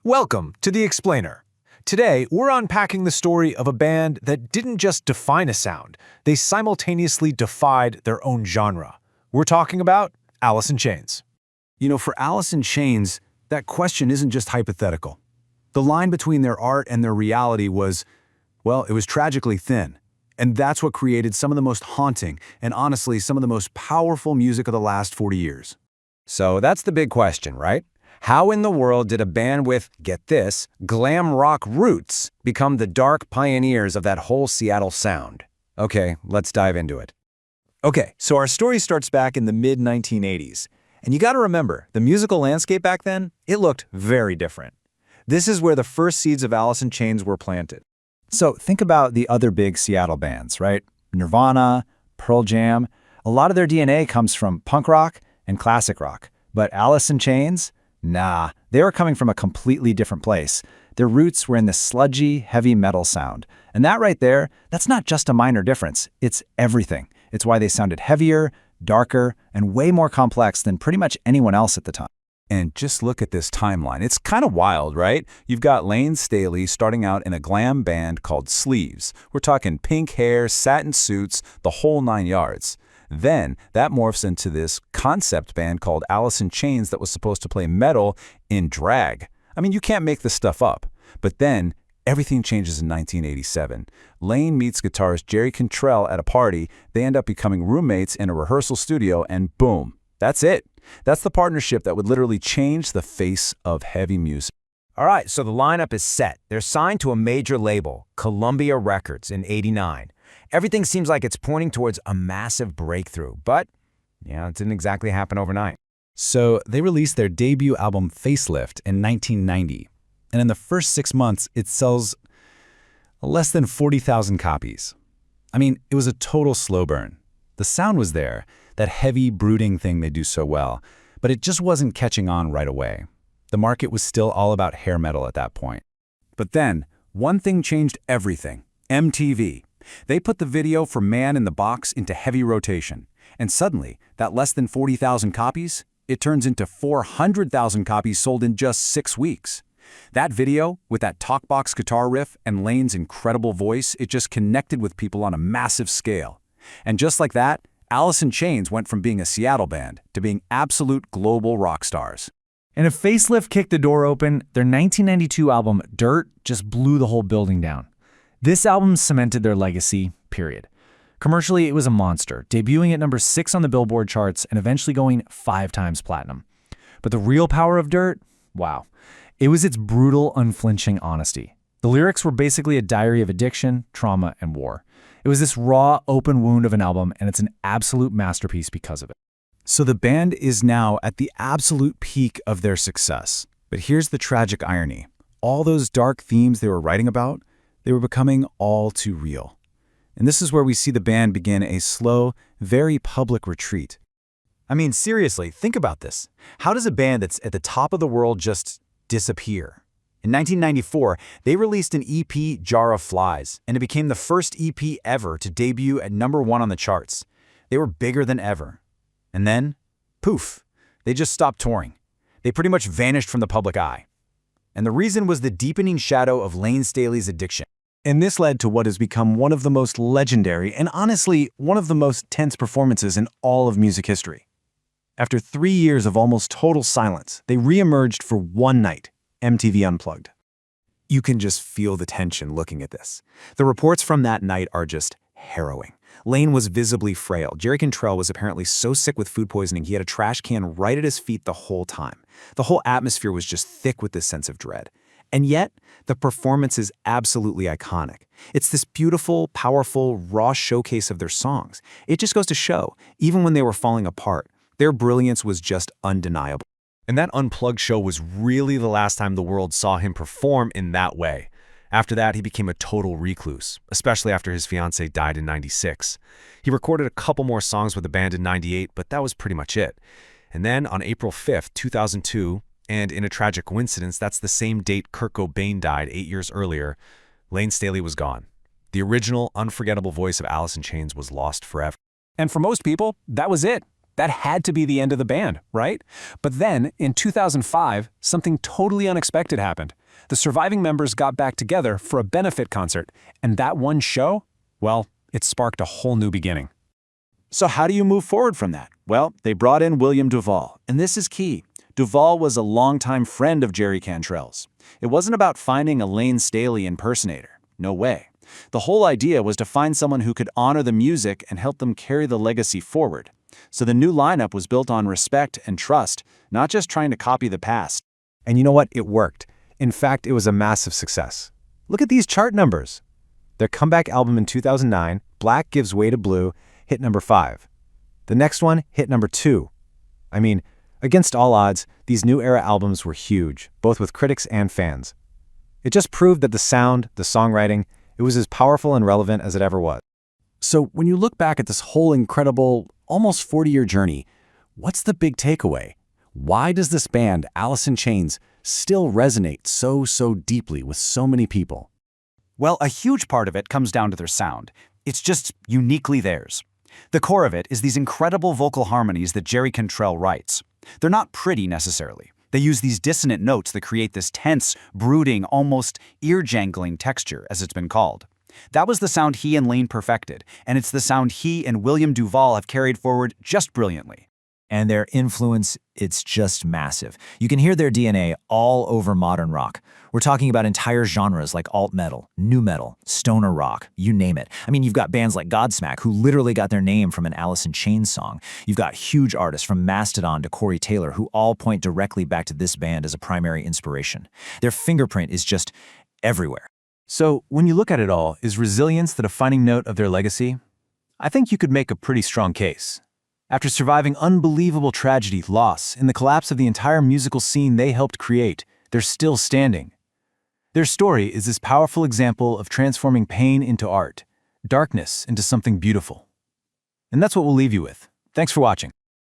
Welcome to The Explainer. Today, we're unpacking the story of a band that didn't just define a sound, they simultaneously defied their own genre. We're talking about Alice in Chains. You know, for Alice in Chains, that question isn't just hypothetical. The line between their art and their reality was, well, it was tragically thin. And that's what created some of the most haunting and honestly some of the most powerful music of the last 40 years. So that's the big question, right? How in the world did a band with, get this, glam rock roots become the dark pioneers of that whole Seattle sound? Okay, let's dive into it. Okay, so our story starts back in the mid-1980s. And you gotta remember, the musical landscape back then, it looked very different. This is where the first seeds of Alice in Chains were planted. So think about the other big Seattle bands, right? Nirvana, Pearl Jam. A lot of their DNA comes from punk rock and classic rock. But Alice in Chains? Nah, they were coming from a completely different place. Their roots were in the sludgy, heavy metal sound. And that right there, that's not just a minor difference. It's everything. It's why they sounded heavier, darker, and way more complex than pretty much anyone else at the time. And just look at this timeline. It's kind of wild, right? You've got Layne Staley starting out in a glam band called Sleeves. We're talking pink hair, satin suits, the whole 9 yards. Then that morphs into this concept band called Alice in Chains that was supposed to play metal in drag. I mean, you can't make this stuff up. But then everything changes in 1987. Layne meets guitarist Jerry Cantrells at a party. They end up becoming roommates in a rehearsal studio, and boom, that's it. That's the partnership that would literally change the face of heavy music. All right, so the lineup is set. They're signed to a major label, Columbia Records, in '89. Everything seems like it's pointing towards a massive breakthrough, but yeah, it didn't exactly happen overnight. So they released their debut album Facelift in 1990, and in the first 6 months, it sells less than 40,000 copies. I mean, it was a total slow burn. The sound was there, that heavy, brooding thing they do so well, but it just wasn't catching on right away. The market was still all about hair metal at that point. But then, one thing changed everything: MTV. They put the video for Man in the Box into heavy rotation, and suddenly, that less than 40,000 copies, it turns into 400,000 copies sold in just 6 weeks. That video, with that talkbox guitar riff and Layne's incredible voice, it just connected with people on a massive scale. And just like that, Alice in Chains went from being a Seattle band to being absolute global rock stars. And if Facelift kicked the door open, their 1992 album, Dirt, just blew the whole building down. This album cemented their legacy, period. Commercially, it was a monster, debuting at number 6 on the Billboard charts and eventually going 5 times platinum. But the real power of Dirt? Wow. It was its brutal, unflinching honesty. The lyrics were basically a diary of addiction, trauma, and war. It was this raw, open wound of an album, and it's an absolute masterpiece because of it. So the band is now at the absolute peak of their success. But here's the tragic irony. All those dark themes they were writing about, they were becoming all too real. And this is where we see the band begin a slow, very public retreat. I mean, seriously, think about this. How does a band that's at the top of the world just disappear? In 1994, they released an EP, Jar of Flies, and it became the first EP ever to debut at number 1 on the charts. They were bigger than ever. And then, poof, they just stopped touring. They pretty much vanished from the public eye. And the reason was the deepening shadow of Layne Staley's addiction. And this led to what has become one of the most legendary and honestly one of the most tense performances in all of music history. After 3 years of almost total silence, they re-emerged for one night, MTV Unplugged. You can just feel the tension looking at this. The reports from that night are just harrowing. Layne was visibly frail. Jerry Cantrells was apparently so sick with food poisoning he had a trash can right at his feet the whole time. The whole atmosphere was just thick with this sense of dread. And yet, the performance is absolutely iconic. It's this beautiful, powerful, raw showcase of their songs. It just goes to show, even when they were falling apart, their brilliance was just undeniable. And that Unplugged show was really the last time the world saw him perform in that way. After that, he became a total recluse, especially after his fiancée died in '96. He recorded a couple more songs with the band in '98, but that was pretty much it. And then on April 5th, 2002, and in a tragic coincidence, that's the same date Kurt Cobain died 8 years earlier, Layne Staley was gone. The original, unforgettable voice of Alice in Chains was lost forever. And for most people, that was it. That had to be the end of the band, right? But then, in 2005, something totally unexpected happened. The surviving members got back together for a benefit concert, and that one show, well, it sparked a whole new beginning. So how do you move forward from that? Well, they brought in William DuVall, and this is key. DuVall was a longtime friend of Jerry Cantrells. It wasn't about finding a Layne Staley impersonator. No way. The whole idea was to find someone who could honor the music and help them carry the legacy forward. So the new lineup was built on respect and trust, not just trying to copy the past. And you know what? It worked. In fact, it was a massive success. Look at these chart numbers. Their comeback album in 2009, Black Gives Way to Blue, hit number 5. The next one hit number 2. I mean, against all odds, these new era albums were huge, both with critics and fans. It just proved that the sound, the songwriting, it was as powerful and relevant as it ever was. So when you look back at this whole incredible, almost 40-year journey, what's the big takeaway? Why does this band, Alice in Chains, still resonate so deeply with so many people? Well, a huge part of it comes down to their sound. It's just uniquely theirs. The core of it is these incredible vocal harmonies that Jerry Cantrell writes. They're not pretty necessarily. They use these dissonant notes that create this tense, brooding, almost ear-jangling texture, as it's been called. That was the sound he and Layne perfected, and it's the sound he and William DuVall have carried forward just brilliantly. And their influence, it's just massive. You can hear their DNA all over modern rock. We're talking about entire genres like alt metal, nu metal, stoner rock, you name it. I mean, you've got bands like Godsmack, who literally got their name from an Alice in Chains song. You've got huge artists from Mastodon to Corey Taylor, who all point directly back to this band as a primary inspiration. Their fingerprint is just everywhere. So when you look at it all, is resilience the defining note of their legacy? I think you could make a pretty strong case. After surviving unbelievable tragedy, loss, and the collapse of the entire musical scene they helped create, they're still standing. Their story is this powerful example of transforming pain into art, darkness into something beautiful. And that's what we'll leave you with. Thanks for watching.